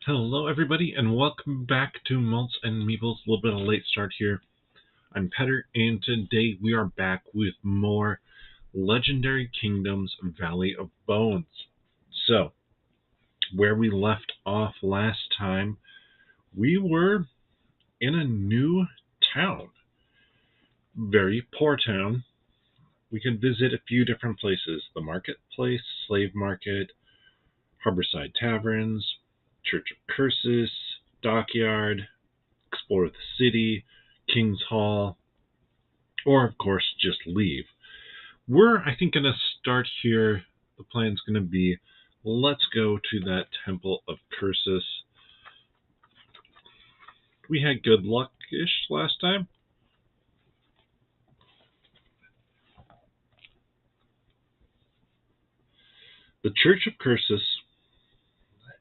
Hello, everybody, and welcome back to Malts and Meeples. A little bit of a late start here. I'm Petter, and today we are back with more Legendary Kingdoms Valley of Bones. So, where we left off last time, we were in a new town. Very poor town. We could visit a few different places. The marketplace, slave market, Harborside Taverns, Church of Cursus, Dockyard, explore the city, King's Hall, or of course just leave. We're, I think, going to start here. The plan's going to be, let's go to that Temple of Cursus. We had good luck-ish last time. The Church of Cursus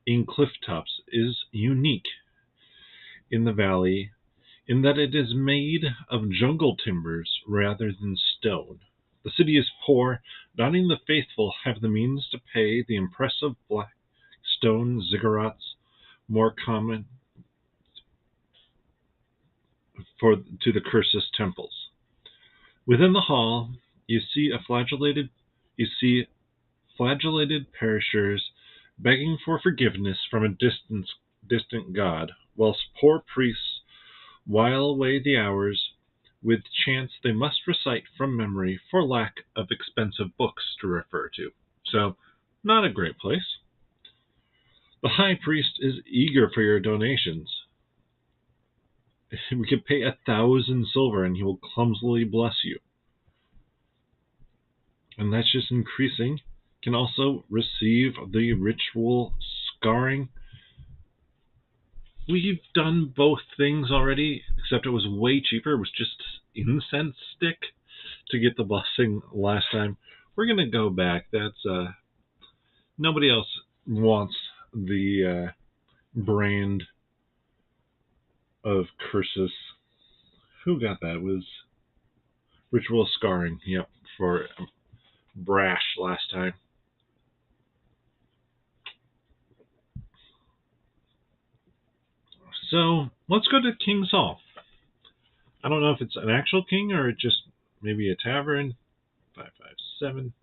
in Clifftops is unique in the valley in that it is made of jungle timbers rather than stone. The city is poor. Not even the faithful have the means to pay the impressive black stone ziggurats more common to the Cursus temples. Within the hall, you see flagellated perishers begging for forgiveness from a distant god, whilst poor priests while away the hours with chants they must recite from memory for lack of expensive books to refer to. So, not a great place. The high priest is eager for your donations. We could pay 1,000 silver and he will clumsily bless you. And that's just increasing. Can also receive the ritual scarring. We've done both things already, except it was way cheaper. It was just incense stick to get the blessing last time. We're going to go back. That's nobody else wants the brand of Cursus. Who got that? It was ritual scarring. Yep, for Brash last time. So let's go to King's Hall. I don't know if it's an actual king or just maybe a tavern. 557.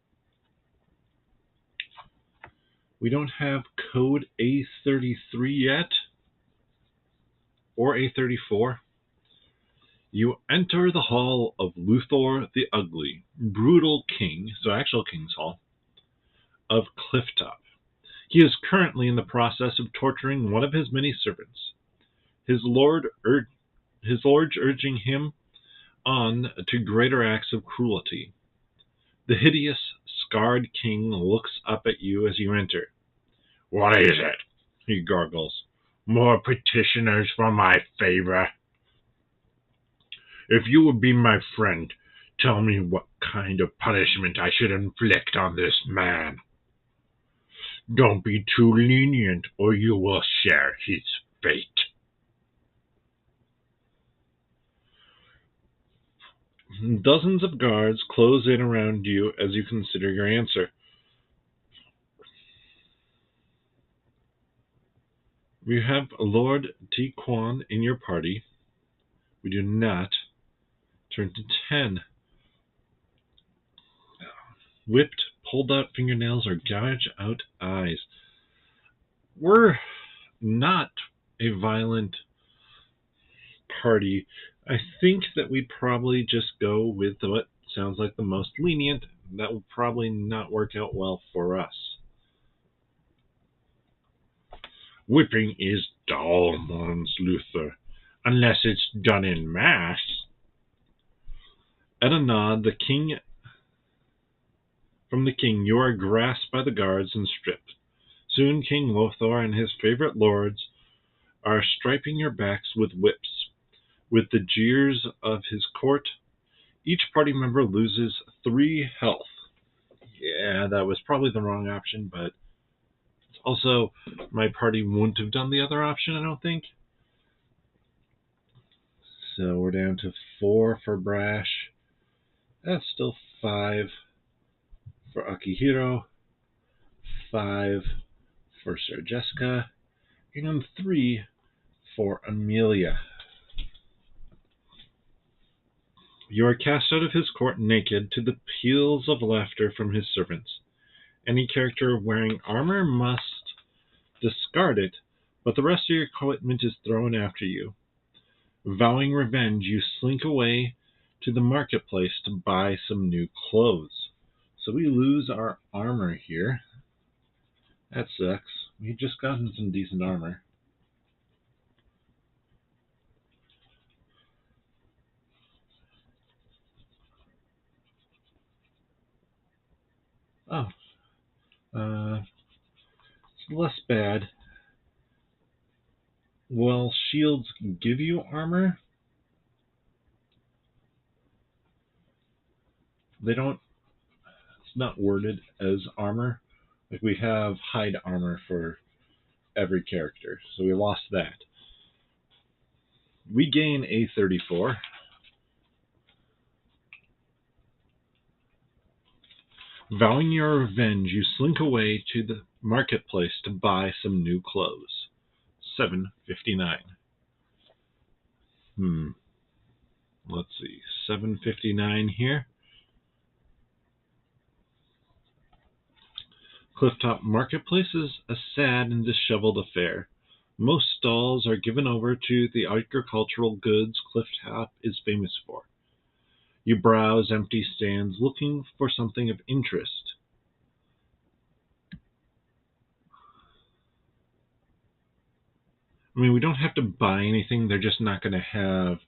We don't have code A33 yet, or A34. You enter the hall of Luthor the Ugly, brutal king, so actual King's Hall, of Clifftop. He is currently in the process of torturing one of his many servants. His lords urging him on to greater acts of cruelty. The hideous, scarred king looks up at you as you enter. "What is it?" he gargles. "More petitioners for my favor? If you would be my friend, tell me what kind of punishment I should inflict on this man. Don't be too lenient, or you will share his fate." Dozens of guards close in around you as you consider your answer. We have Lord T. Quan in your party. We do not. Turn to 10. Whipped, pulled out fingernails, or gouge out eyes. We're not a violent party. I think that we probably just go with what sounds like the most lenient. That will probably not work out well for us. Whipping is dull, mourns Luthor, unless it's done in mass. At a nod from the king, you are grasped by the guards and stripped. Soon King Lothar and his favorite lords are striping your backs with whips. With the jeers of his court, each party member loses 3 health. Yeah, that was probably the wrong option, but also my party wouldn't have done the other option, I don't think. So we're down to 4 for Brash. That's still 5 for Akihiro. 5 for Sir Jessica. And 3 for Amelia. You are cast out of his court naked to the peals of laughter from his servants. Any character wearing armor must discard it, but the rest of your equipment is thrown after you. Vowing revenge, you slink away to the marketplace to buy some new clothes. So we lose our armor here. That sucks. We just gotten some decent armor. Oh. It's less bad. Well, shields give you armor. They don't. It's not worded as armor. Like we have hide armor for every character, so we lost that. We gain a 34. Vowing your revenge, you slink away to the marketplace to buy some new clothes. 759. Let's see. 759 here. Clifftop Marketplace is a sad and disheveled affair. Most stalls are given over to the agricultural goods Clifftop is famous for. You browse empty stands looking for something of interest. I mean, we don't have to buy anything. They're just not going to have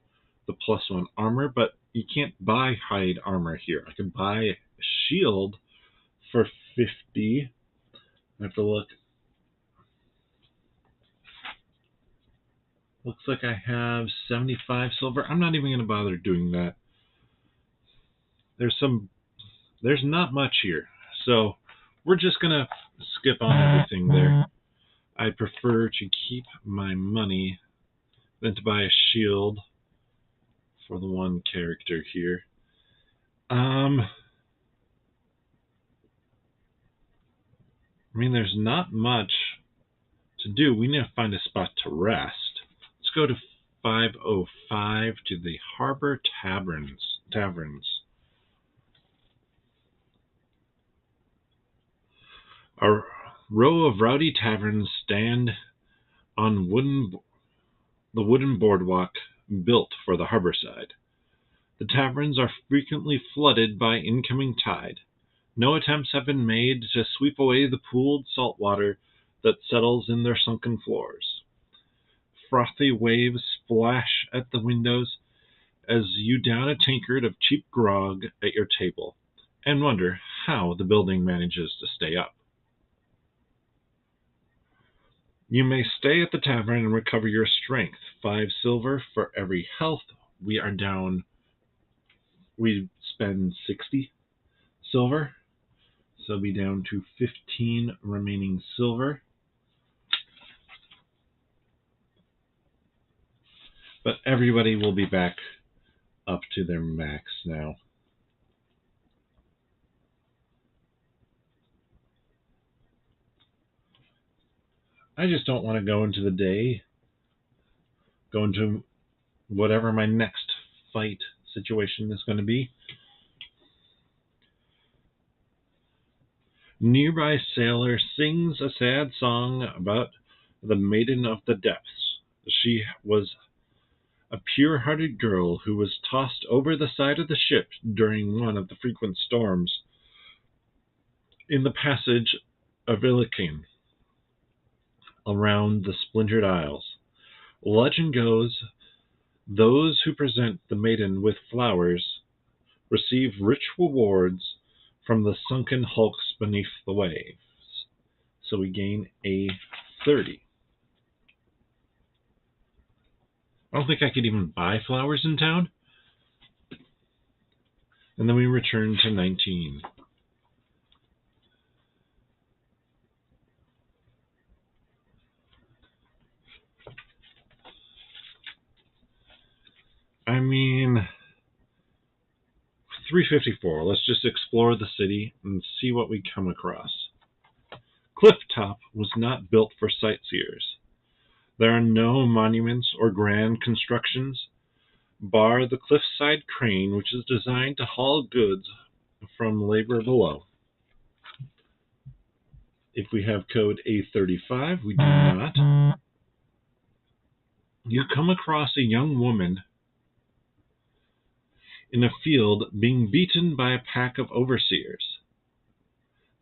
the +1 armor, but you can't buy hide armor here. I can buy a shield for 50. I have to look. Looks like I have 75 silver. I'm not even going to bother doing that. There's not much here. So we're just going to skip on everything there. I prefer to keep my money than to buy a shield for the one character here. I mean, there's not much to do. We need to find a spot to rest. Let's go to 505 to the Harbor Taverns. A row of rowdy taverns stand on the wooden boardwalk built for the harbor side. The taverns are frequently flooded by incoming tide. No attempts have been made to sweep away the pooled salt water that settles in their sunken floors. Frothy waves splash at the windows as you down a tankard of cheap grog at your table, and wonder how the building manages to stay up. You may stay at the tavern and recover your strength. 5 silver for every health. We are down. We spend 60 silver. So be down to 15 remaining silver. But everybody will be back up to their max now. I just don't want to go into the day, go into whatever my next fight situation is going to be. Nearby sailor sings a sad song about the Maiden of the Depths. She was a pure-hearted girl who was tossed over the side of the ship during one of the frequent storms in the passage of Ilikin around the Splintered Isles. Legend goes, those who present the maiden with flowers receive rich rewards from the sunken hulks beneath the waves. So we gain a 30. I don't think I could even buy flowers in town. And then we return to 19. I mean, 354. Let's just explore the city and see what we come across. Clifftop was not built for sightseers. There are no monuments or grand constructions, bar the cliffside crane, which is designed to haul goods from labor below. If we have code A35, we do not. You come across a young woman in a field being beaten by a pack of overseers.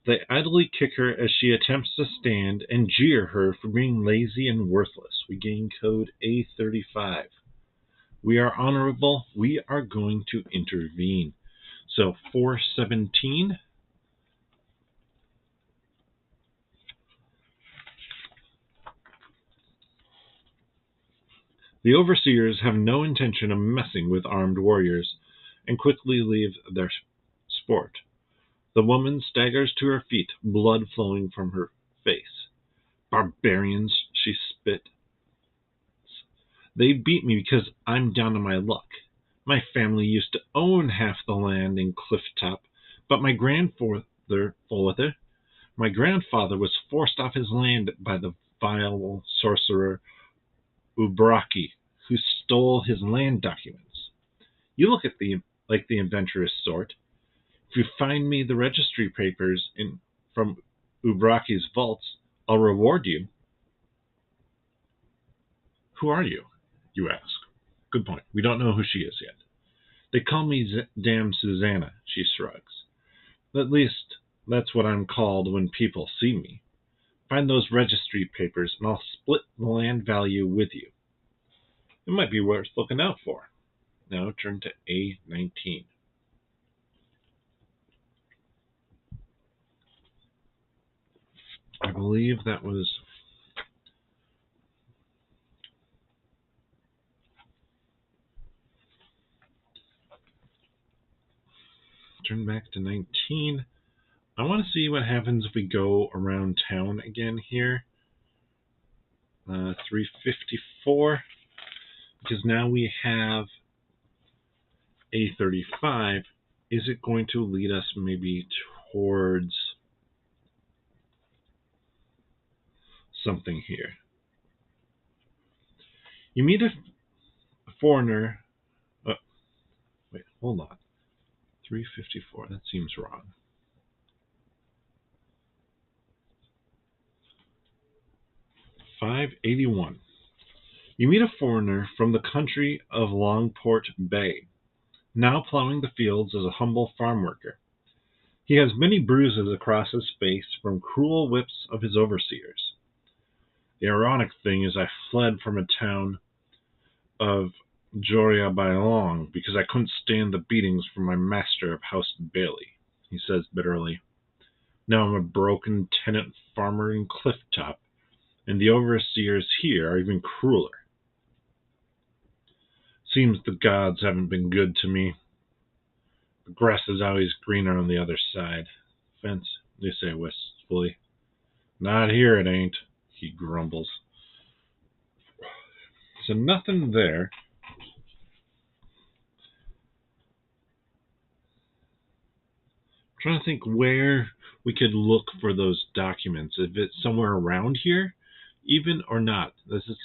They idly kick her as she attempts to stand and jeer her for being lazy and worthless. We gain code A35. We are honorable. We are going to intervene. So 417. The overseers have no intention of messing with armed warriors and quickly leave their sport. The woman staggers to her feet, blood flowing from her face. Barbarians, she spit. They beat me because I'm down on my luck. My family used to own half the land in Clifftop, but my grandfather was forced off his land by the vile sorcerer Ubraki, who stole his land documents. You look at like the adventurous sort. If you find me the registry papers from Ubraki's vaults, I'll reward you. Who are you? You ask. Good point. We don't know who she is yet. They call me Dame Susanna, she shrugs. At least, that's what I'm called when people see me. Find those registry papers, and I'll split the land value with you. It might be worth looking out for. Now turn to A19. I believe that was... Turn back to 19. I want to see what happens if we go around town again here. 354. Because now we have A35. Is it going to lead us maybe towards something here? You meet a foreigner. Wait, hold on. 354. That seems wrong. .581. You meet a foreigner from the country of Longport Bay, now plowing the fields as a humble farm worker. He has many bruises across his face from cruel whips of his overseers. The ironic thing is I fled from a town of Joria Bailong because I couldn't stand the beatings from my master of House Bailey, he says bitterly. Now I'm a broken tenant farmer in Clifftop, and the overseers here are even crueler. Seems the gods haven't been good to me. The grass is always greener on the other side. Fence, they say wistfully. Not here it ain't, he grumbles. So nothing there. I'm trying to think where we could look for those documents. If it's somewhere around here, even or not. This is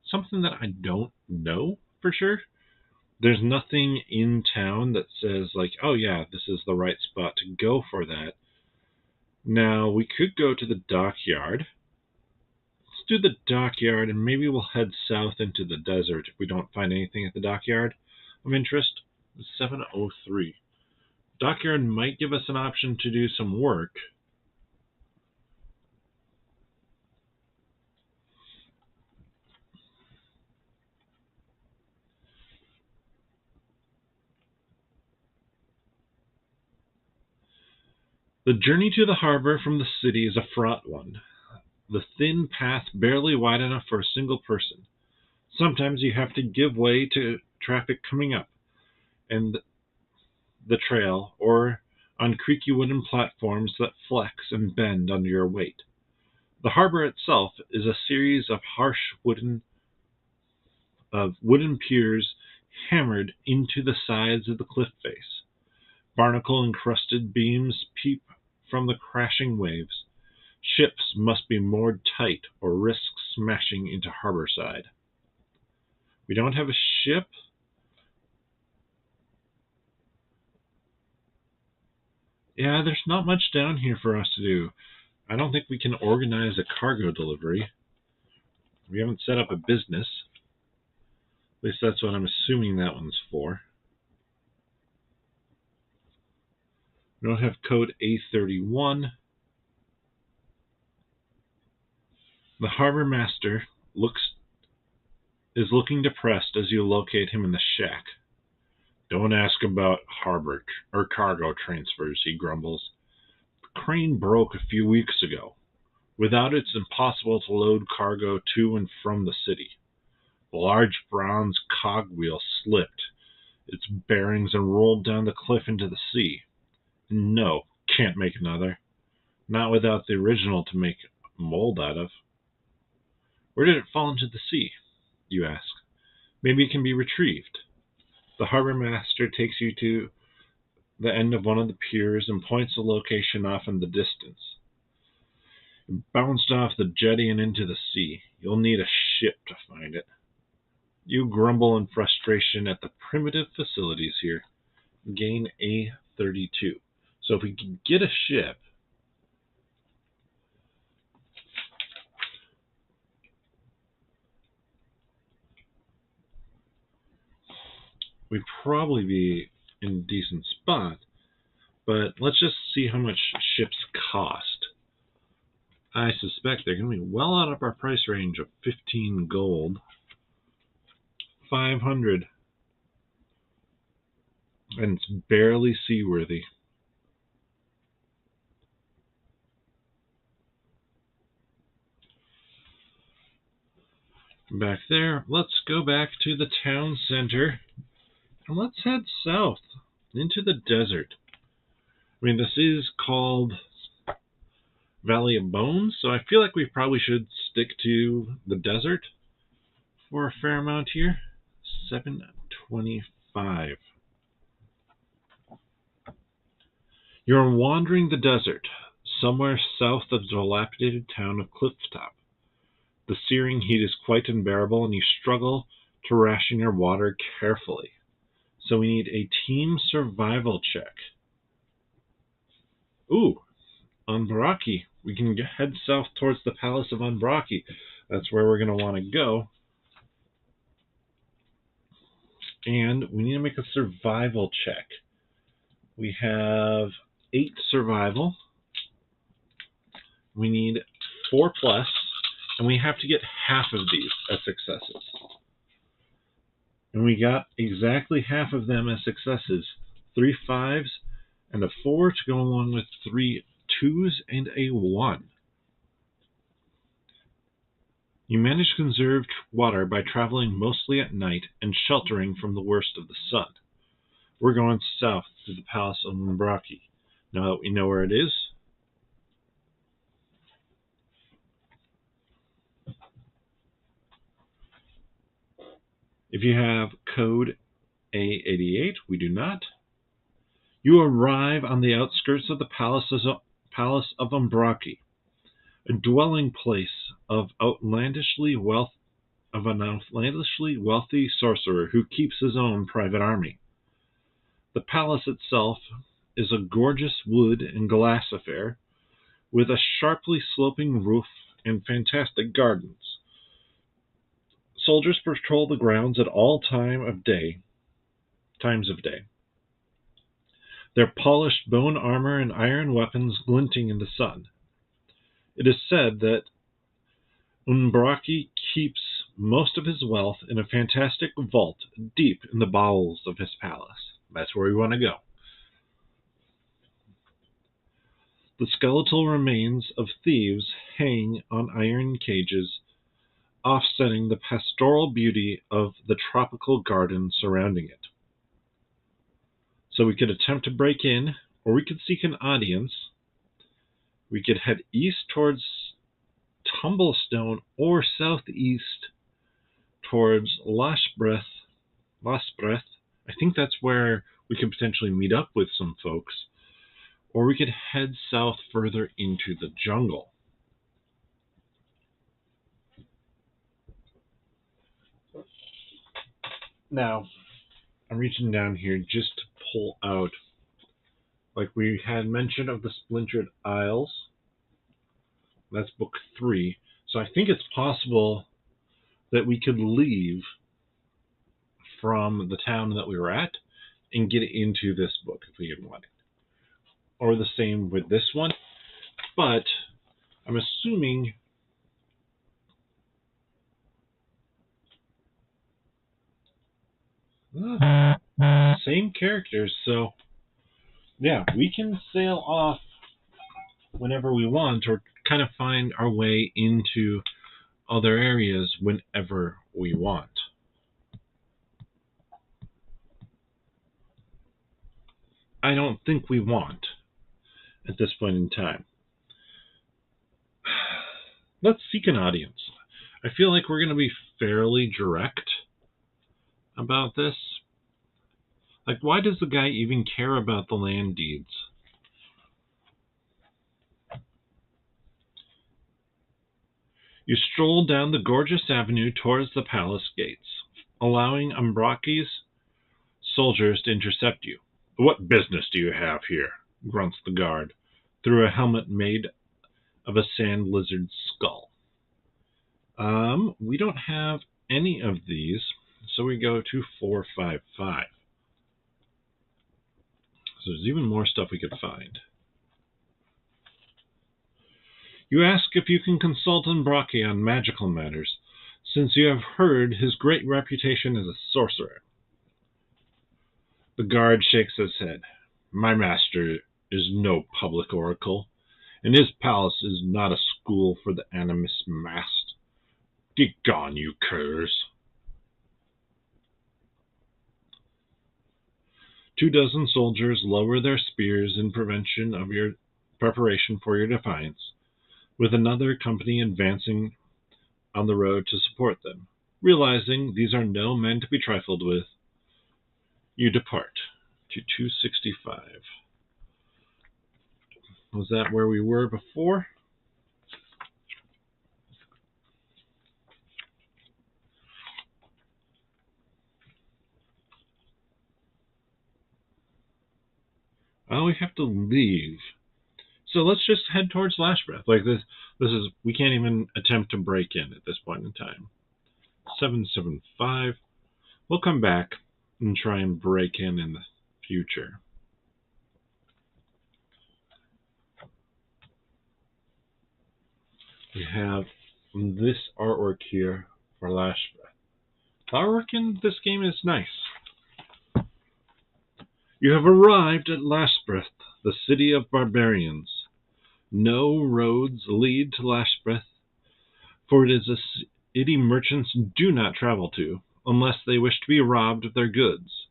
something that I don't know for sure. There's nothing in town that says, like, oh yeah, this is the right spot to go for that. Now, we could go to the dockyard. Let's do the dockyard, and maybe we'll head south into the desert if we don't find anything at the dockyard of interest. 703. Dockyard might give us an option to do some work. The journey to the harbor from the city is a fraught one. The thin path barely wide enough for a single person. Sometimes you have to give way to traffic coming up and the trail, or on creaky wooden platforms that flex and bend under your weight. The harbor itself is a series of harsh wooden piers hammered into the sides of the cliff face. Barnacle-encrusted beams peep from the crashing waves. Ships must be moored tight or risk smashing into Harborside. We don't have a ship. Yeah, there's not much down here for us to do. I don't think we can organize a cargo delivery. We haven't set up a business. At least that's what I'm assuming that one's for. We don't have code A31. The harbor master is looking depressed as you locate him in the shack. Don't ask about harbor or cargo transfers, he grumbles. The crane broke a few weeks ago. Without it, it's impossible to load cargo to and from the city. The large bronze cogwheel slipped its bearings and rolled down the cliff into the sea. No, can't make another. Not without the original to make a mold out of. Where did it fall into the sea, you ask? Maybe it can be retrieved. The harbor master takes you to the end of one of the piers and points the location off in the distance. It bounced off the jetty and into the sea. You'll need a ship to find it. You grumble in frustration at the primitive facilities here. Gain A32. So if we can get a ship, we'd probably be in a decent spot. But let's just see how much ships cost. I suspect they're going to be well out of our price range of 15 gold. 500. And it's barely seaworthy. Back there, let's go back to the town center. And let's head south into the desert. I mean, this is called Valley of Bones, so I feel like we probably should stick to the desert for a fair amount here. 725. You're wandering the desert, somewhere south of the dilapidated town of Clifftop. The searing heat is quite unbearable, and you struggle to ration your water carefully. So we need a team survival check. Ooh, Anbraki. We can head south towards the Palace of Anbraki. That's where we're going to want to go. And we need to make a survival check. We have 8 survival. We need 4+, and we have to get half of these as successes. And we got exactly half of them as successes. 3 5s and a 4 to go along with 3 2s and a 1. You manage to conserve water by traveling mostly at night and sheltering from the worst of the sun. We're going south to the Palace of Anbraki. Now that we know where it is, if you have code A88, we do not. You arrive on the outskirts of the Palace of Anbraki, a dwelling place of an outlandishly wealthy sorcerer who keeps his own private army. The palace itself is a gorgeous wood and glass affair with a sharply sloping roof and fantastic gardens. Soldiers patrol the grounds at all times of day. Their polished bone armor and iron weapons glinting in the sun. It is said that Anbraki keeps most of his wealth in a fantastic vault deep in the bowels of his palace. That's where we want to go. The skeletal remains of thieves hang on iron cages, offsetting the pastoral beauty of the tropical garden surrounding it. So we could attempt to break in, or we could seek an audience. We could head east towards Tumblestone or southeast towards Lasbreth. I think that's where we could potentially meet up with some folks. Or we could head south further into the jungle. Now, I'm reaching down here just to pull out, like we had mentioned of the Splintered Isles. That's book 3. So I think it's possible that we could leave from the town that we were at and get into this book if we had wanted. Or the same with this one. But I'm assuming same characters, so yeah, we can sail off whenever we want or kind of find our way into other areas whenever we want. I don't think we want at this point in time. Let's seek an audience. I feel like we're going to be fairly direct about this. Like, why does the guy even care about the land deeds? You stroll down the gorgeous avenue towards the palace gates, allowing Umbraki's soldiers to intercept you. What business do you have here? Grunts the guard, through a helmet made of a sand lizard's skull. We don't have any of these, so we go to 455. So there's even more stuff we could find. You ask if you can consult Umbraki on magical matters, since you have heard his great reputation as a sorcerer. The guard shakes his head. My master is no public oracle, and his palace is not a school for the animus masked. Get gone, you curs. 24 soldiers lower their spears in preparation for your defiance, with another company advancing on the road to support them. Realizing these are no men to be trifled with, you depart to 265. Was that where we were before? Oh, we have to leave. So let's just head towards Last Breath. Like this is, we can't even attempt to break in at this point in time. 775. We'll come back and try and break in the future. We have this artwork here for Last Breath. The artwork in this game is nice. You have arrived at Last Breath, the city of barbarians. No roads lead to Last Breath, for it is a city merchants do not travel to, unless they wish to be robbed of their goods.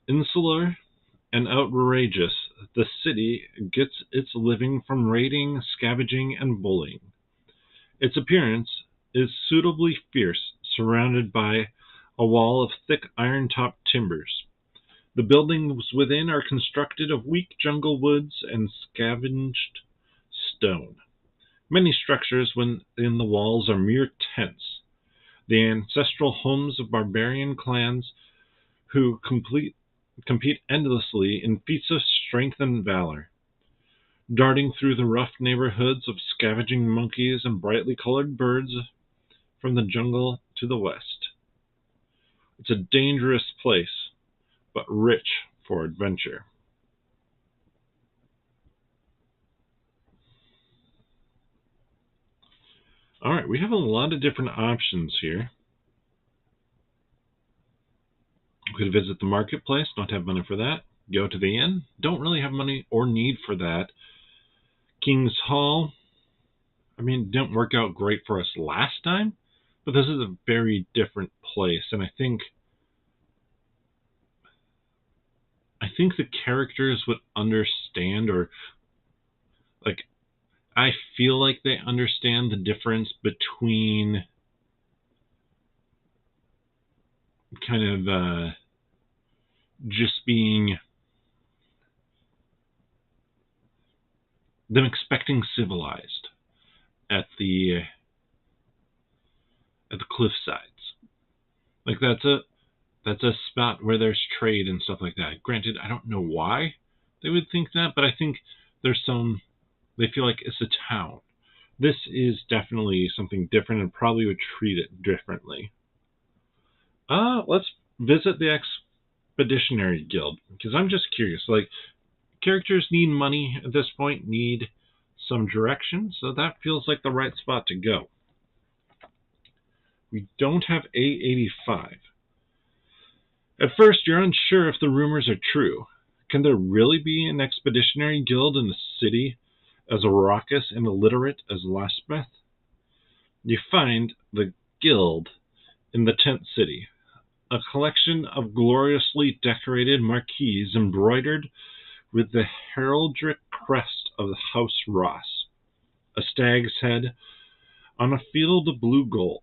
Insular and outrageous, the city gets its living from raiding, scavenging, and bullying. Its appearance is suitably fierce, surrounded by a wall of thick iron-topped timbers. The buildings within are constructed of weak jungle woods and scavenged stone. Many structures within the walls are mere tents, the ancestral homes of barbarian clans who compete endlessly in feats of strength and valor. Darting through the rough neighborhoods of scavenging monkeys and brightly colored birds from the jungle to the west. It's a dangerous place, but rich for adventure. Alright, we have a lot of different options here. We could visit the marketplace, not have money for that. Go to the inn, don't really have money or need for that. King's Hall, I mean, it didn't work out great for us last time, but this is a very different place, and I think the characters would understand, or like, I feel like they understand the difference between kind of just being them expecting civilized at the cliff sides. Like, that's That's a spot where there's trade and stuff like that. Granted, I don't know why they would think that, but I think they feel like it's a town. This is definitely something different and probably would treat it differently. Let's visit the Expeditionary Guild, because I'm just curious. Like, characters need money at this point, need some direction, so that feels like the right spot to go. We don't have A85. At first, you're unsure if the rumors are true. Can there really be an Expeditionary Guild in a city as raucous and illiterate as Lastbreth? You find the Guild in the Tent City, a collection of gloriously decorated marquees embroidered with the heraldic crest of the House Ross, a stag's head on a field of blue gold.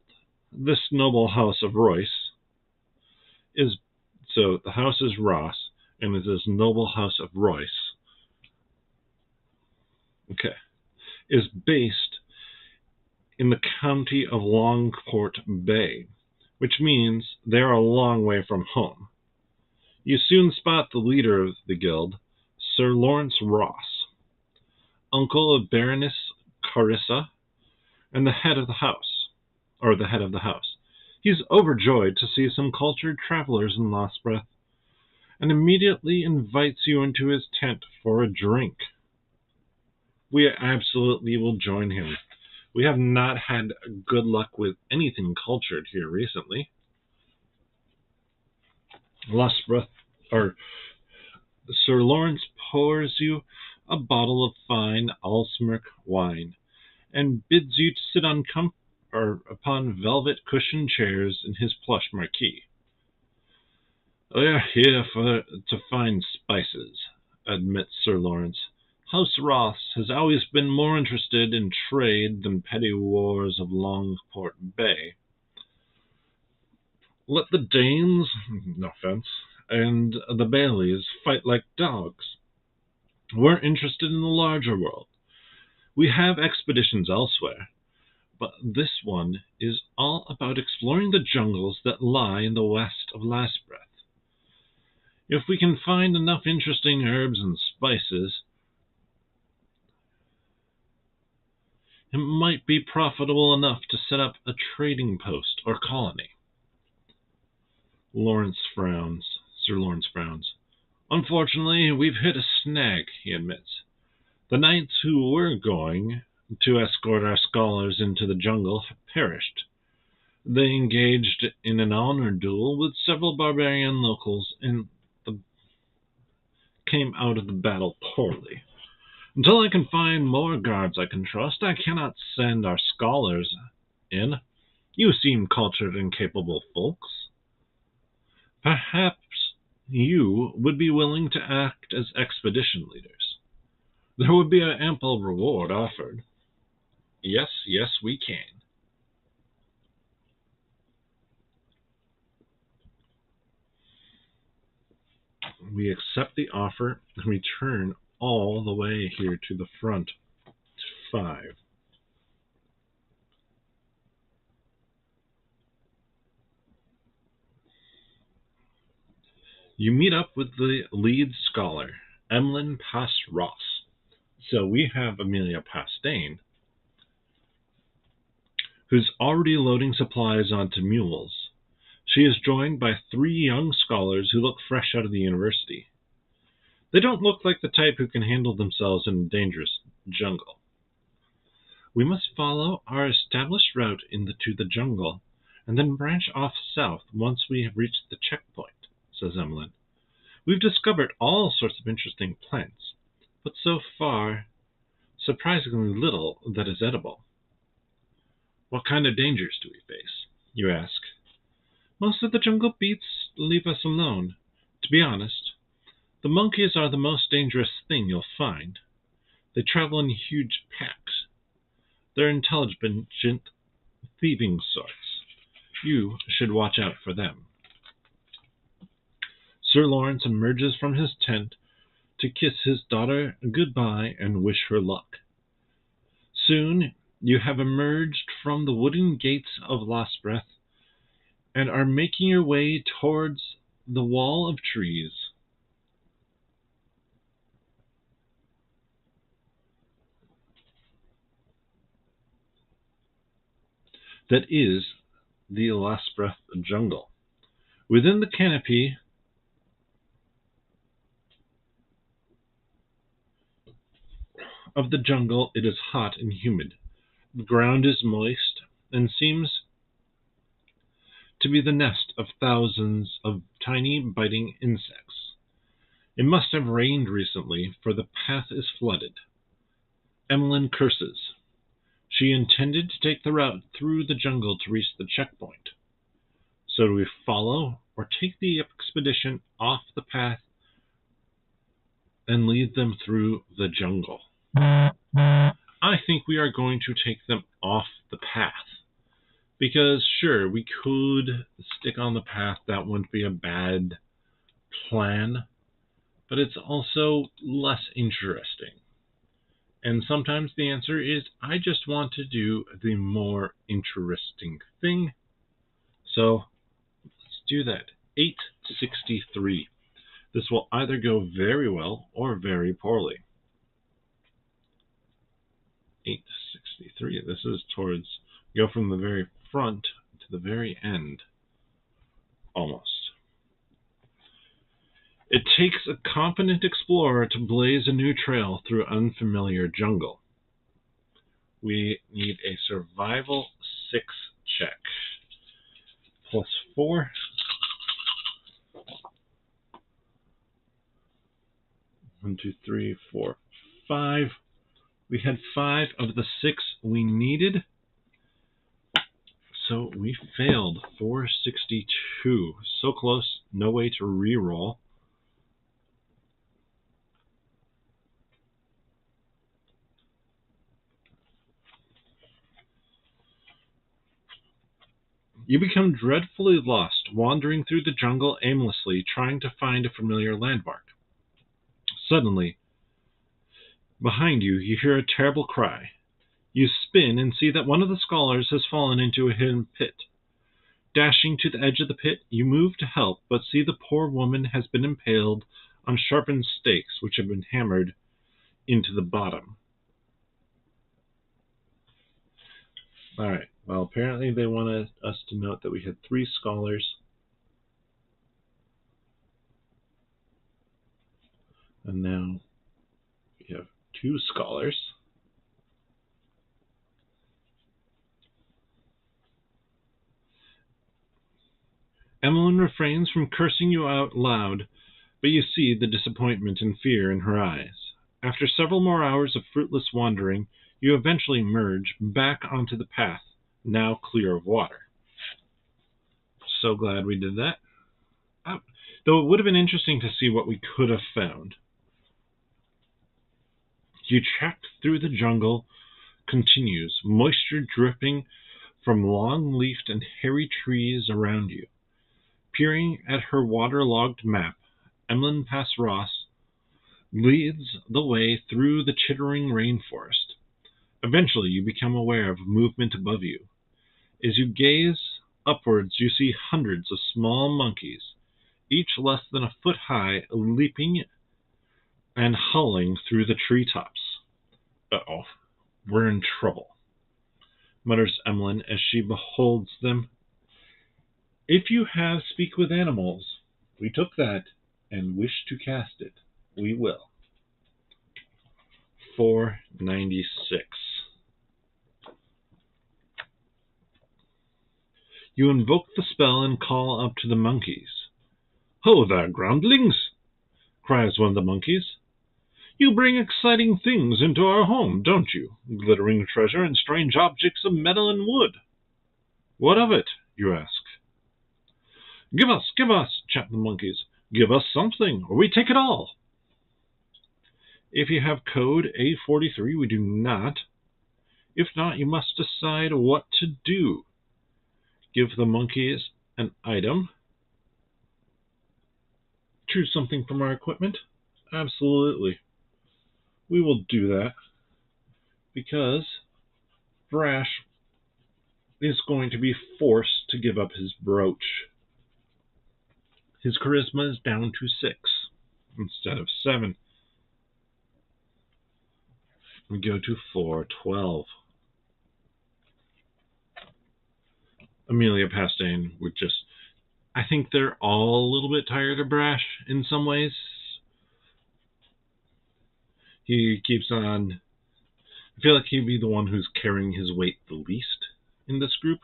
This noble house of Royce is so the house is Ross, and it is noble house of Royce. Okay, is based in the county of Longport Bay, which means they are a long way from home. You soon spot the leader of the guild, Sir Lawrence Ross, uncle of Baroness Carissa, and the head of the house. He's overjoyed to see some cultured travelers in Lastbreth, and immediately invites you into his tent for a drink. We absolutely will join him. We have not had good luck with anything cultured here recently. Sir Lawrence pours you a bottle of fine Alsmirk wine, and bids you to sit upon velvet cushioned chairs in his plush marquee. "We're here to find spices," admits Sir Lawrence. "House Ross has always been more interested in trade than petty wars of Longport Bay. Let the Danes, no offense, and the Baileys fight like dogs. We're interested in the larger world. We have expeditions elsewhere, but this one is all about exploring the jungles that lie in the west of Lastbreth. If we can find enough interesting herbs and spices, it might be profitable enough to set up a trading post or colony." Sir Lawrence frowns. "Unfortunately, we've hit a snag," he admits. "The knights who were going to escort our scholars into the jungle have perished. They engaged in an honor duel with several barbarian locals and came out of the battle poorly. Until I can find more guards I can trust, I cannot send our scholars in. You seem cultured and capable folks. Perhaps you would be willing to act as expedition leaders. There would be an ample reward offered." Yes, we can. We accept the offer, and we turn all the way here to the front to 5. You meet up with the lead scholar, Emlyn Pass Ross. So we have Amelia Pastane, who's already loading supplies onto mules. She is joined by 3 young scholars who look fresh out of the university. They don't look like the type who can handle themselves in a dangerous jungle. "We must follow our established route to the jungle, and then branch off south once we have reached the checkpoint," says Emlyn. "We've discovered all sorts of interesting plants, but so far, surprisingly little that is edible." "What kind of dangers do we face?" you ask. "Most of the jungle beasts leave us alone. To be honest, the monkeys are the most dangerous thing you'll find. They travel in huge packs. They're intelligent, thieving sorts. You should watch out for them." Sir Lawrence emerges from his tent to kiss his daughter goodbye and wish her luck. Soon you have emerged from the wooden gates of Lastbreth and are making your way towards the wall of trees that is the Elasbreth jungle. Within the canopy of the jungle, it is hot and humid. The ground is moist and seems to be the nest of thousands of tiny biting insects. It must have rained recently, for the path is flooded. Emlyn curses. She intended to take the route through the jungle to reach the checkpoint. So do we follow or take the expedition off the path and lead them through the jungle? I think we are going to take them off the path. Because, sure, we could stick on the path. That wouldn't be a bad plan. But it's also less interesting. And sometimes the answer is, I just want to do the more interesting thing. So, let's do that. 863. This will either go very well or very poorly. 863. This is towards, go from the very front to the very end. Almost. It takes a competent explorer to blaze a new trail through unfamiliar jungle. We need a survival 6 check. +4. 1, 2, 3, 4, 5. We had 5 of the 6 we needed. So we failed. 462. So close, no way to re-roll. You become dreadfully lost, wandering through the jungle aimlessly, trying to find a familiar landmark. Suddenly, behind you, you hear a terrible cry. You spin and see that one of the scholars has fallen into a hidden pit. Dashing to the edge of the pit, you move to help, but see the poor woman has been impaled on sharpened stakes which have been hammered into the bottom. Alright, well, apparently they wanted us to note that we had 3 scholars. And now we have 2 scholars. Emlyn refrains from cursing you out loud, but you see the disappointment and fear in her eyes. After several more hours of fruitless wandering, you eventually merge back onto the path, now clear of water. So glad we did that. Though it would have been interesting to see what we could have found. You track through the jungle continues, moisture dripping from long-leafed and hairy trees around you. Peering at her waterlogged map, Emlyn Pass Ross leads the way through the chittering rainforest. Eventually, you become aware of movement above you. As you gaze upwards, you see hundreds of small monkeys, each less than a foot high, leaping and howling through the treetops. Uh-oh, we're in trouble, mutters Emlyn as she beholds them. If you have Speak with Animals, we took that and wish to cast it, we will. 496. You invoke the spell and call up to the monkeys. Ho there, groundlings, cries one of the monkeys. You bring exciting things into our home, don't you? Glittering treasure and strange objects of metal and wood. What of it, you ask? Give us, chat the monkeys. Give us something, or we take it all. If you have code A43, we do not. If not, you must decide what to do. Give the monkeys an item. Choose something from our equipment. Absolutely. We will do that because Brash is going to be forced to give up his brooch. His charisma is down to 6 instead of 7. We go to 412. Amelia Pastain would just... I think they're all a little bit tired of Brash in some ways. He keeps on... I feel like he'd be the one who's carrying his weight the least in this group.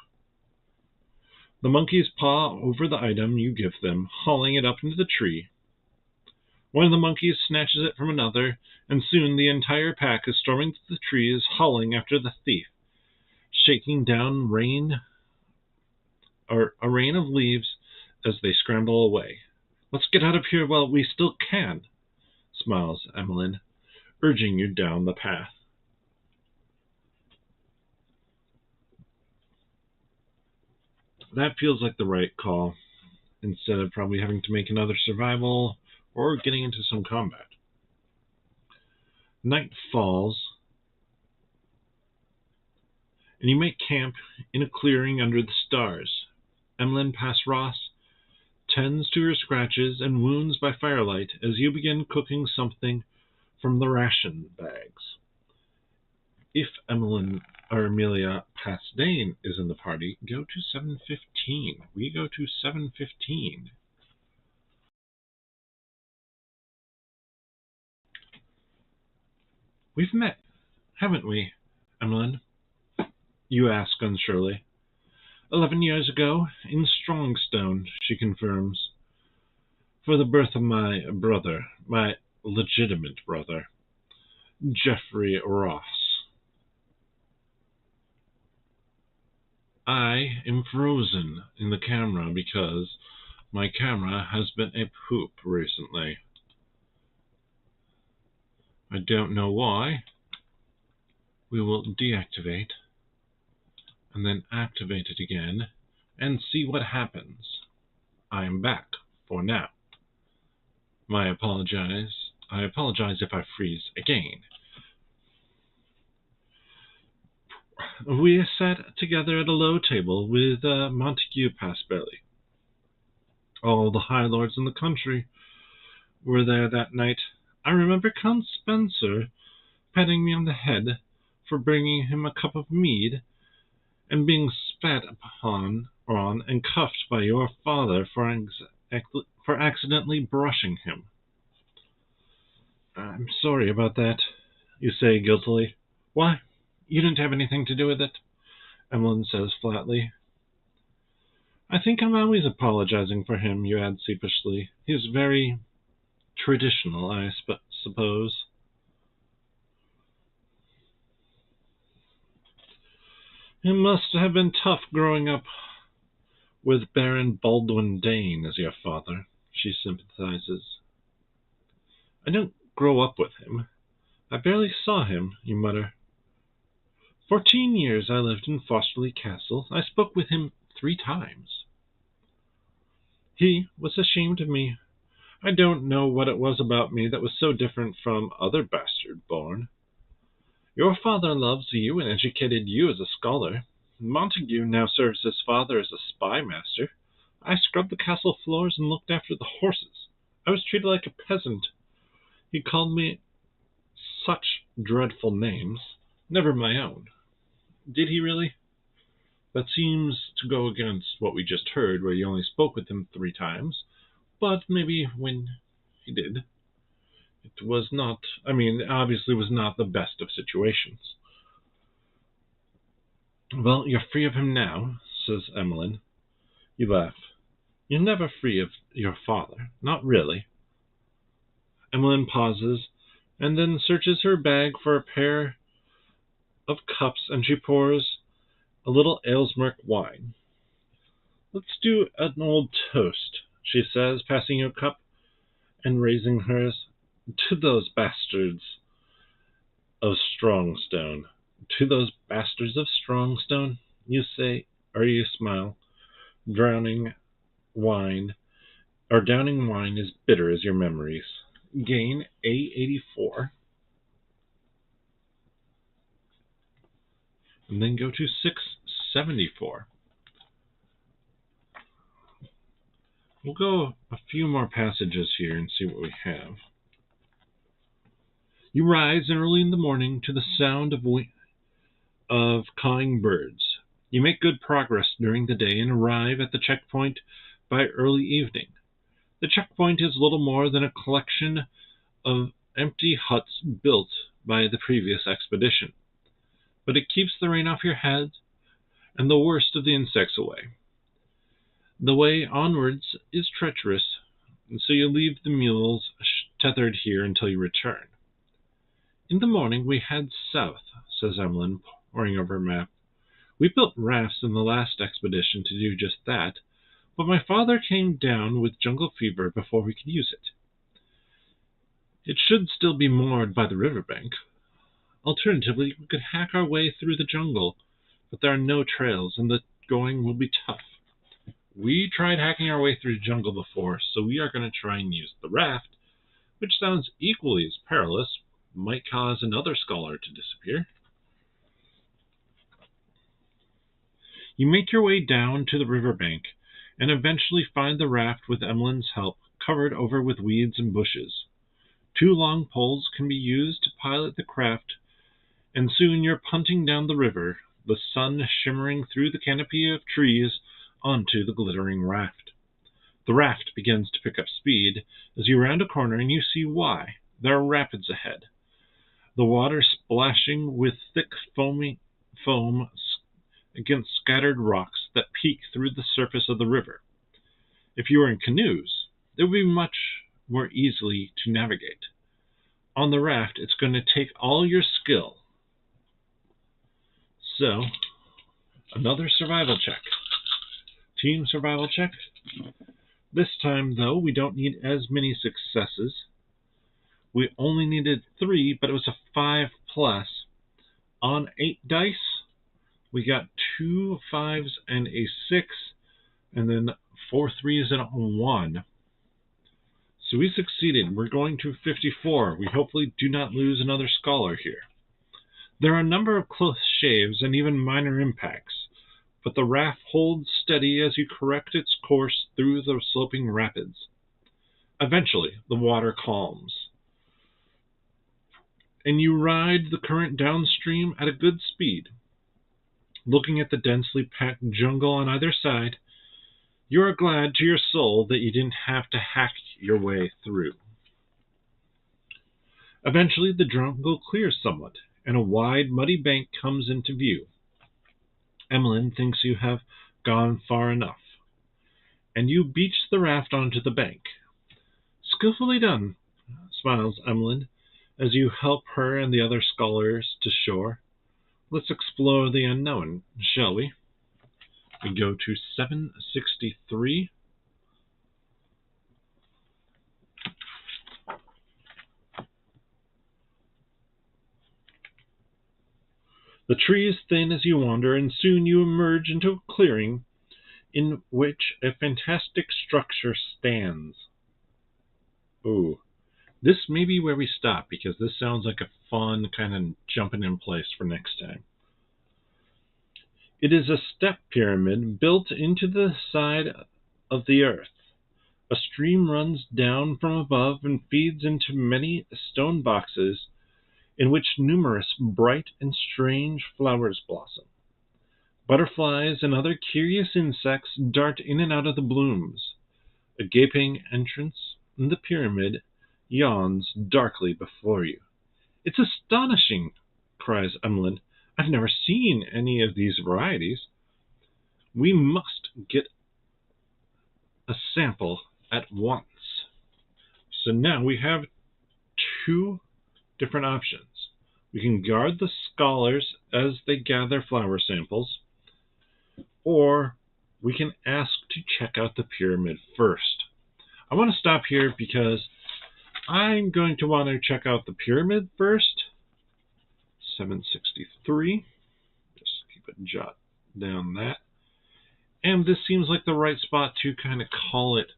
The monkeys paw over the item you give them, hauling it up into the tree. One of the monkeys snatches it from another, and soon the entire pack is storming to the trees, hauling after the thief, shaking down a rain of leaves as they scramble away. "Let's get out of here while we still can," smiles Emmeline, urging you down the path. That feels like the right call, instead of probably having to make another survival or getting into some combat. Night falls, and you make camp in a clearing under the stars. Emmeline Passross tends to her scratches and wounds by firelight as you begin cooking something from the ration bags. If Amelia Pastain is in the party, go to 715. We go to 715. "We've met, haven't we, Emmeline?" you ask unsurely. "11 years ago, in Strongstone," she confirms, "for the birth of my brother, my legitimate brother, Geoffrey Ross. I am frozen in the camera because my camera has been a poop recently. I don't know why. We will deactivate and then activate it again and see what happens. I am back for now. I apologize if I freeze again. We sat together at a low table with Montague Passbelly. All the high lords in the country were there that night. I remember Count Spencer patting me on the head for bringing him a cup of mead, and being spat upon and cuffed by your father for accidentally brushing him. I'm sorry about that, you say guiltily. Why, you didn't have anything to do with it, Emmeline says flatly. I think I'm always apologizing for him, you add sheepishly. He's very traditional, I suppose. It must have been tough growing up with Baron Baldwin Dane as your father, she sympathizes. I didn't grow up with him. I barely saw him, you mutter. 14 years I lived in Fosterley Castle. I spoke with him 3 times. He was ashamed of me. I don't know what it was about me that was so different from other bastard-born. Your father loves you and educated you as a scholar. Montague now serves his father as a spy master. I scrubbed the castle floors and looked after the horses. I was treated like a peasant. He called me such dreadful names, never my own. Did he really? That seems to go against what we just heard, where you only spoke with him 3 times. But maybe when he did, it was not, obviously was not the best of situations. Well, you're free of him now, says Emmeline. You laugh. You're never free of your father. Not really. Emmeline pauses, and then searches her bag for a pair of cups, and she pours a little Aylesmark wine. Let's do an old toast, she says, passing you a cup and raising hers. To those bastards of Strongstone. To those bastards of Strongstone, you say, or you smile. Downing wine is bitter as your memories. Gain A84. And then go to 74. We'll go a few more passages here and see what we have. You rise early in the morning to the sound of cawing birds. You make good progress during the day and arrive at the checkpoint by early evening. The checkpoint is little more than a collection of empty huts built by the previous expedition, but it keeps the rain off your head and the worst of the insects away. The way onwards is treacherous, and so you leave the mules tethered here until you return. In the morning we head south, says Emlyn, poring over a map. We built rafts in the last expedition to do just that, but my father came down with jungle fever before we could use it. It should still be moored by the riverbank. Alternatively, we could hack our way through the jungle, but there are no trails, and the going will be tough. We tried hacking our way through the jungle before, so we are going to try and use the raft, which sounds equally as perilous, might cause another scholar to disappear. You make your way down to the riverbank, and eventually find the raft with Emlyn's help covered over with weeds and bushes. 2 long poles can be used to pilot the craft, and soon you're punting down the river, the sun shimmering through the canopy of trees onto the glittering raft. The raft begins to pick up speed as you round a corner and you see why. There are rapids ahead. The water splashing with thick foam against scattered rocks that peek through the surface of the river. If you were in canoes, it would be much more easily to navigate. On the raft, it's going to take all your skill. So, another survival check. Team survival check. This time, though, we don't need as many successes. We only needed 3, but it was a 5+. On 8 dice, we got 2 5s and a 6, and then 4 3s and a 1. So we succeeded. We're going to 54. We hopefully do not lose another scholar here. There are a number of close shaves and even minor impacts, but the raft holds steady as you correct its course through the sloping rapids. Eventually, the water calms, and you ride the current downstream at a good speed. Looking at the densely packed jungle on either side, you are glad to your soul that you didn't have to hack your way through. Eventually, the jungle clears somewhat, and a wide, muddy bank comes into view. Emlyn thinks you have gone far enough, and you beach the raft onto the bank. Skillfully done, smiles Emlyn, as you help her and the other scholars to shore. Let's explore the unknown, shall we? We go to 763. The tree is thin as you wander, and soon you emerge into a clearing in which a fantastic structure stands. Ooh. This may be where we stop, because this sounds like a fun kind of jumping in place for next time. It is a step pyramid built into the side of the earth. A stream runs down from above and feeds into many stone boxes in which numerous bright and strange flowers blossom. Butterflies and other curious insects dart in and out of the blooms. A gaping entrance in the pyramid yawns darkly before you. It's astonishing, cries Emlyn. I've never seen any of these varieties. We must get a sample at once. So now we have 2 different options. We can guard the scholars as they gather flower samples, or we can ask to check out the pyramid first. I want to stop here because I'm going to want to check out the pyramid first. 763. Just keep it jot down that. And this seems like the right spot to kind of call it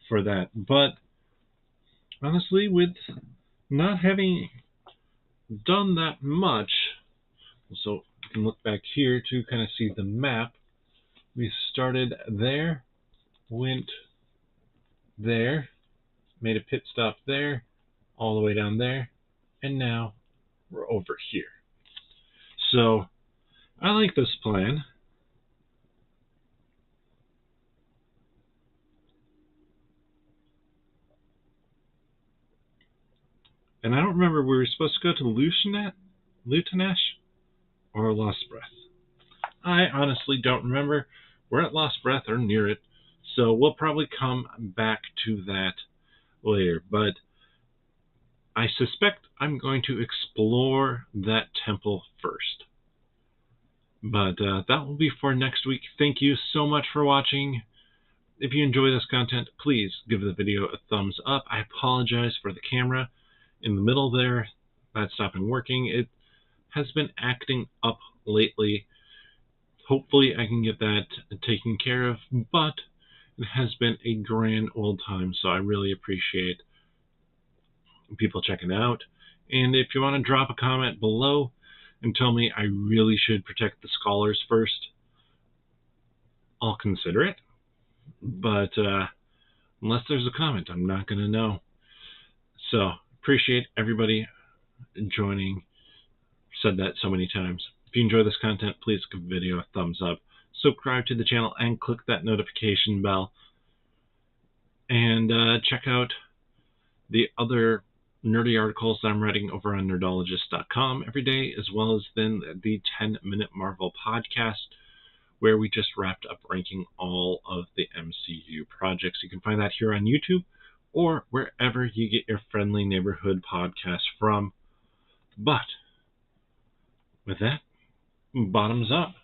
for that. But honestly, with not having done that much, so can look back here to kind of see the map. We started there, went there, made a pit stop there, all the way down there, and now we're over here. So I like this plan. And I don't remember, we were supposed to go to Lutenash or Lost Breath. I honestly don't remember. We're at Lost Breath or near it, so we'll probably come back to that later. But I suspect I'm going to explore that temple first. But that will be for next week. Thank you so much for watching. If you enjoy this content, please give the video a thumbs up. I apologize for the camera in the middle there. That stopped working. It has been acting up lately. Hopefully I can get that taken care of, but it has been a grand old time, so I really appreciate people checking it out. And if you want to drop a comment below and tell me I really should protect the scholars first, I'll consider it. But unless there's a comment, I'm not going to know. So, appreciate everybody joining. Said that so many times. If you enjoy this content, please give the video a thumbs up. Subscribe to the channel and click that notification bell. And check out the other nerdy articles that I'm writing over on nerdologist.com every day, as well as then the 10-Minute Marvel podcast, where we just wrapped up ranking all of the MCU projects. You can find that here on YouTube or wherever you get your friendly neighborhood podcast from. But with that, bottoms up.